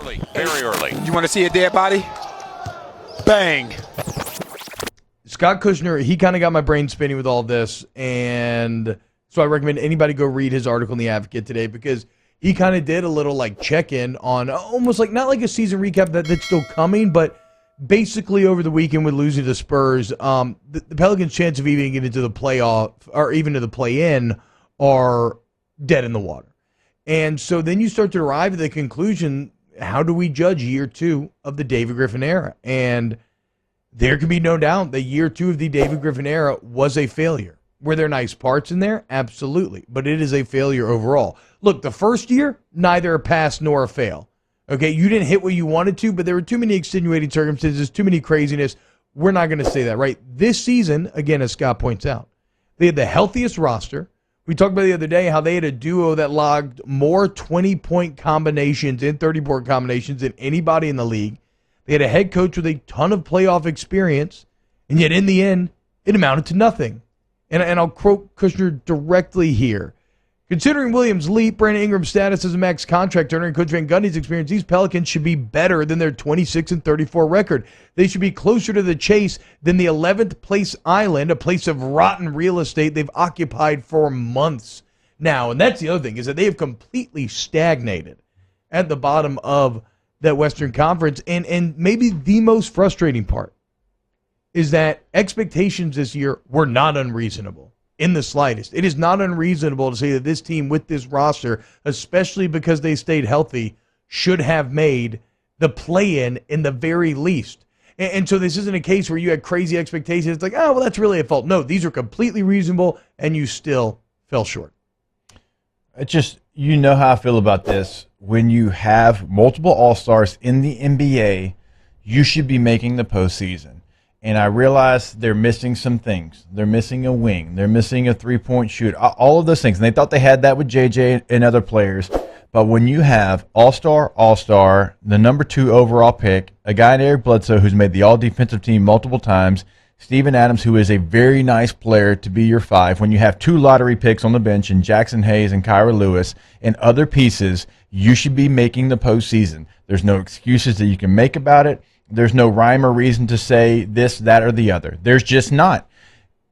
early, very early. You want to see a dead body? Bang. Scott Kushner, he kind of got my brain spinning with all this, and so I recommend anybody go read his article in The Advocate today, because he kind of did a little like check-in on almost like, not like a season recap that's still coming, but basically over the weekend with losing to the Spurs, the Pelicans' chance of even getting into the playoff or even to the play-in are dead in the water. And so then you start to arrive at the conclusion, how do we judge year two of the David Griffin era? And there can be no doubt that year two of the David Griffin era was a failure. Were there nice parts in there? Absolutely. But it is a failure overall. Look, the first year, neither a pass nor a fail. Okay, you didn't hit what you wanted to, but there were too many extenuating circumstances, too many craziness. We're not going to say that, right? This season, again, as Scott points out, they had the healthiest roster. We talked about the other day how they had a duo that logged more 20-point combinations and 30-point combinations than anybody in the league. They had a head coach with a ton of playoff experience, and yet in the end, it amounted to nothing. And I'll quote Kushner directly here. Considering Williams' leap, Brandon Ingram's status as a max contract earner, and Coach Van Gundy's experience, these Pelicans should be better than their 26-34 record. They should be closer to the chase than the 11th place island, a place of rotten real estate they've occupied for months now. And that's the other thing, is that they have completely stagnated at the bottom of that Western Conference. And maybe the most frustrating part is that expectations this year were not unreasonable in the slightest. It is not unreasonable to say that this team with this roster, especially because they stayed healthy, should have made the play-in in the very least. And so this isn't a case where you had crazy expectations. It's like, oh, well, that's really a fault. No, these are completely reasonable, and you still fell short. It's just, you know how I feel about this. When you have multiple All-Stars in the NBA, you should be making the postseason. And I realize they're missing some things. They're missing a wing. They're missing a three-point shoot. All of those things. And they thought they had that with JJ and other players. But when you have All-Star, the number 2 overall pick, a guy in Eric Bledsoe who's made the All-Defensive team multiple times, Steven Adams, who is a very nice player to be your 5, when you have 2 lottery picks on the bench in Jackson Hayes and Kyra Lewis and other pieces, you should be making the postseason. There's no excuses that you can make about it. There's no rhyme or reason to say this, that, or the other. There's just not.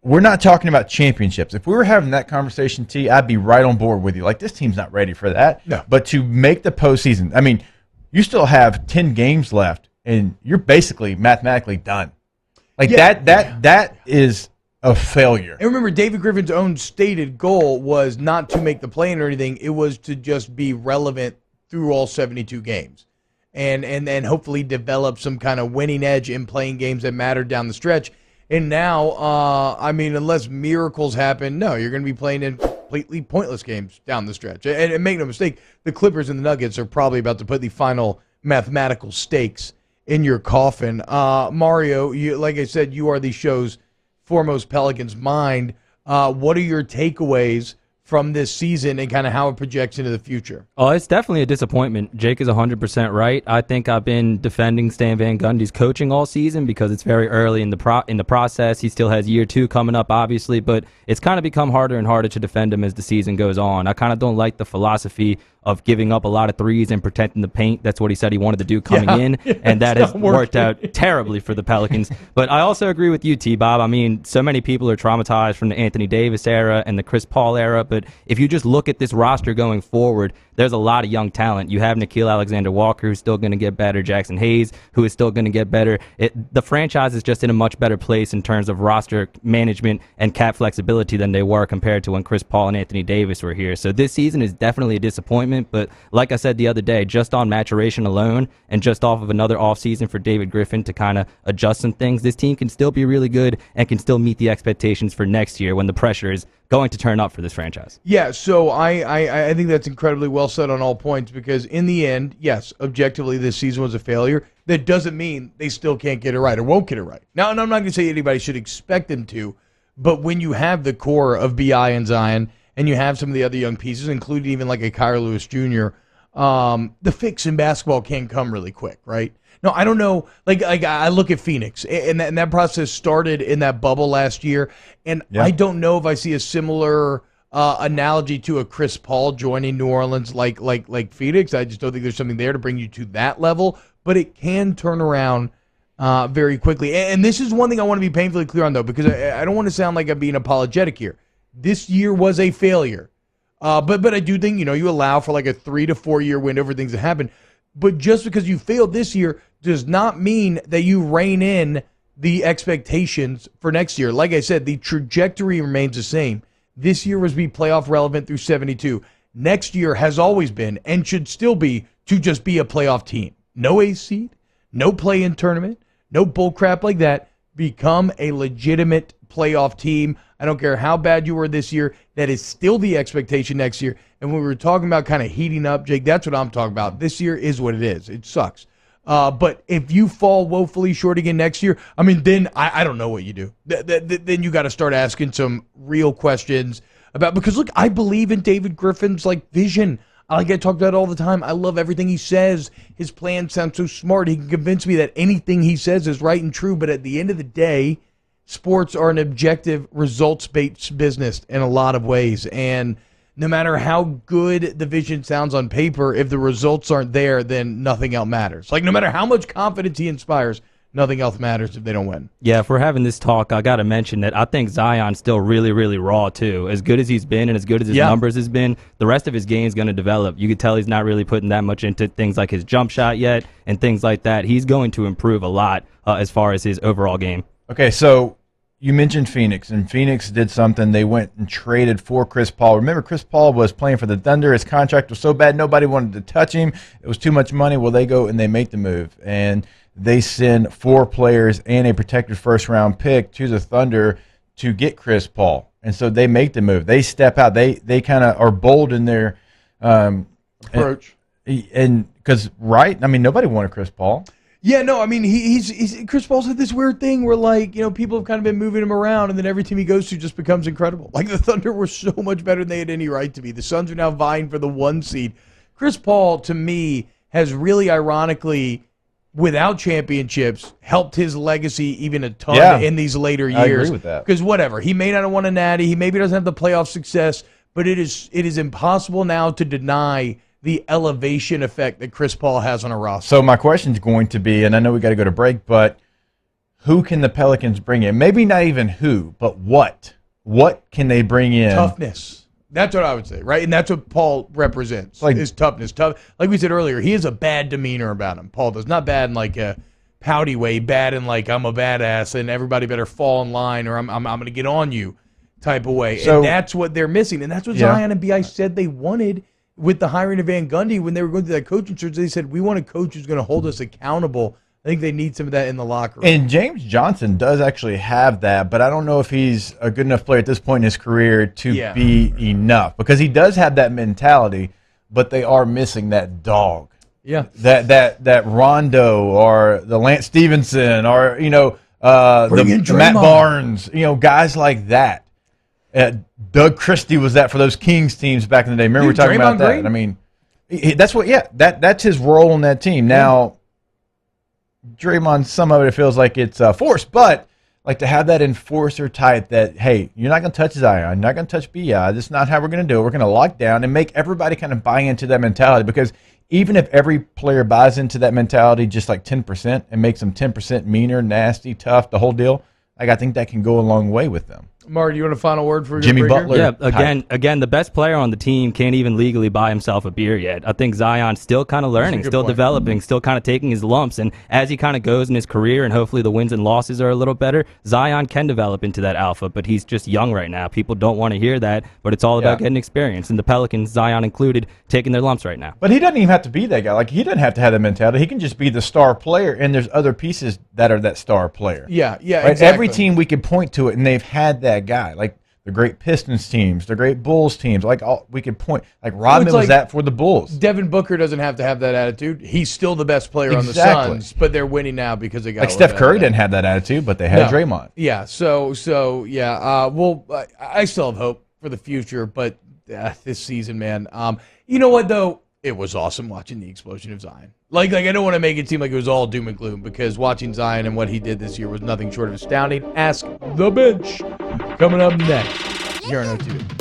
We're not talking about championships. If we were having that conversation, T, I'd be right on board with you. Like, this team's not ready for that. No. But to make the postseason, I mean, you still have 10 games left, and you're basically mathematically done. Like, that is a failure. And remember, David Griffin's own stated goal was not to make the play-in or anything. It was to just be relevant through all 72 games. And then hopefully develop some kind of winning edge in playing games that matter down the stretch. And now, I mean, unless miracles happen, no, you're going to be playing in completely pointless games down the stretch. And make no mistake, the Clippers and the Nuggets are probably about to put the final mathematical stakes in your coffin. Mario, like I said, you are the show's foremost Pelicans mind. What are your takeaways from this season and kind of how it projects into the future? Oh, it's definitely a disappointment. Jake is 100% right. I think I've been defending Stan Van Gundy's coaching all season because it's very early in the process. He still has year 2 coming up, obviously, but it's kind of become harder and harder to defend him as the season goes on. I kind of don't like the philosophy of giving up a lot of threes and protecting the paint. That's what he said he wanted to do coming in, and that has worked out terribly for the Pelicans. But I also agree with you, T-Bob. I mean, so many people are traumatized from the Anthony Davis era and the Chris Paul era, but if you just look at this roster going forward, there's a lot of young talent. You have Nickeil Alexander-Walker, who's still going to get better, Jackson Hayes, who is still going to get better. The franchise is just in a much better place in terms of roster management and cap flexibility than they were compared to when Chris Paul and Anthony Davis were here. So this season is definitely a disappointment, but like I said the other day, just on maturation alone and just off of another offseason for David Griffin to kind of adjust some things, this team can still be really good and can still meet the expectations for next year when the pressure is going to turn up for this franchise. Yeah, so I think that's incredibly well said on all points, because in the end, yes, objectively this season was a failure. That doesn't mean they still can't get it right or won't get it right. Now, and I'm not going to say anybody should expect them to, but when you have the core of B.I. and Zion and you have some of the other young pieces, including even like a Kyra Lewis Jr., the fix in basketball can come really quick, right? No, I don't know. Like I look at Phoenix, and that process started in that bubble last year, and I don't know if I see a similar analogy to a Chris Paul joining New Orleans like Phoenix. I just don't think there's something there to bring you to that level, but it can turn around very quickly. And this is one thing I want to be painfully clear on, though, because I don't want to sound like I'm being apologetic here. This year was a failure. But I do think, you allow for like a 3 to 4 year window for things to happen. But just because you failed this year does not mean that you rein in the expectations for next year. Like I said, the trajectory remains the same. This year was be playoff relevant through 72. Next year has always been and should still be to just be a playoff team. No ace seed, no play-in tournament, no bullcrap like that. Become a legitimate playoff team. I don't care how bad you were this year. That is still the expectation next year. And when we were talking about kind of heating up, Jake, that's what I'm talking about. This year is what it is. It sucks. But if you fall woefully short again next year, then I don't know what you do. Then you got to start asking some real questions about, because look, I believe in David Griffin's vision. I talk about it all the time. I love everything he says. His plan sounds so smart. He can convince me that anything he says is right and true. But at the end of the day, sports are an objective, results-based business in a lot of ways. And no matter how good the vision sounds on paper, if the results aren't there, then nothing else matters. No matter how much confidence he inspires, nothing else matters if they don't win. Yeah, if we're having this talk, I got to mention that I think Zion's still really, really raw, too. As good as he's been and as good as his numbers has been, the rest of his game is going to develop. You could tell he's not really putting that much into things like his jump shot yet and things like that. He's going to improve a lot as far as his overall game. Okay, so you mentioned Phoenix, and Phoenix did something. They went and traded for Chris Paul. Remember, Chris Paul was playing for the Thunder. His contract was so bad, nobody wanted to touch him. It was too much money. Well, they go and they make the move, and they send 4 players and a protected first-round pick to the Thunder to get Chris Paul. And so they make the move. They step out. They kind of are bold in their approach. And because, right? Nobody wanted Chris Paul. Yeah, no, he's Chris Paul's had this weird thing where, people have kind of been moving him around, and then every team he goes to just becomes incredible. The Thunder were so much better than they had any right to be. The Suns are now vying for the 1 seed. Chris Paul, to me, has really ironically, without championships, helped his legacy even a ton in these later years. I agree with that. Because whatever, he may not have won a natty, he maybe doesn't have the playoff success, but it is impossible now to deny the elevation effect that Chris Paul has on a roster. So my question is going to be, and I know we got to go to break, but who can the Pelicans bring in? Maybe not even who, but what? What can they bring in? Toughness. That's what I would say, right? And that's what Paul represents, is toughness. Like we said earlier, he has a bad demeanor about him. Paul does. Not bad in a pouty way, bad in I'm a badass and everybody better fall in line or I'm going to get on you type of way. So, and that's what they're missing. And that's what Zion and B.I. said they wanted with the hiring of Van Gundy. When they were going through that coaching search, they said, we want a coach who's going to hold us accountable. I think they need some of that in the locker room. And James Johnson does actually have that, but I don't know if he's a good enough player at this point in his career to be enough, because he does have that mentality, but they are missing that dog. Yeah. That Rondo or the Lance Stevenson or, the Matt Barnes, guys like that. Doug Christie was that for those Kings teams back in the day. Remember we were talking about that? Green? That's what. Yeah, that's his role in that team. Now, Draymond, some of it feels like it's forced, but to have that enforcer type that, hey, you're not going to touch Zion, you're not going to touch Bi. This is not how we're going to do it. We're going to lock down and make everybody kind of buy into that mentality, because even if every player buys into that mentality just 10% and makes them 10% meaner, nasty, tough, the whole deal, I think that can go a long way with them. Mark, do you want a final word for Jimmy Butler? Yeah, again, the best player on the team can't even legally buy himself a beer yet. I think Zion's still kind of learning, still developing, still kind of taking his lumps. And as he kind of goes in his career and hopefully the wins and losses are a little better, Zion can develop into that alpha, but he's just young right now. People don't want to hear that, but it's all about getting experience. And the Pelicans, Zion included, taking their lumps right now. But he doesn't even have to be that guy. He doesn't have to have that mentality. He can just be the star player, and there's other pieces that are that star player. Yeah, right? Exactly. Every team we could point to it, and they've had that guy. The great Pistons teams, the great Bulls teams, we could point. Rodman was that for the Bulls. Devin Booker doesn't have to have that attitude. He's still the best player on the Suns, but they're winning now because they got Steph Curry didn't have that attitude, but they had Draymond. Yeah, I still have hope for the future, but this season, man. You know what, though? It was awesome watching the explosion of Zion. I don't want to make it seem like it was all doom and gloom, because watching Zion and what he did this year was nothing short of astounding. Ask the Bench coming up next here on OTV.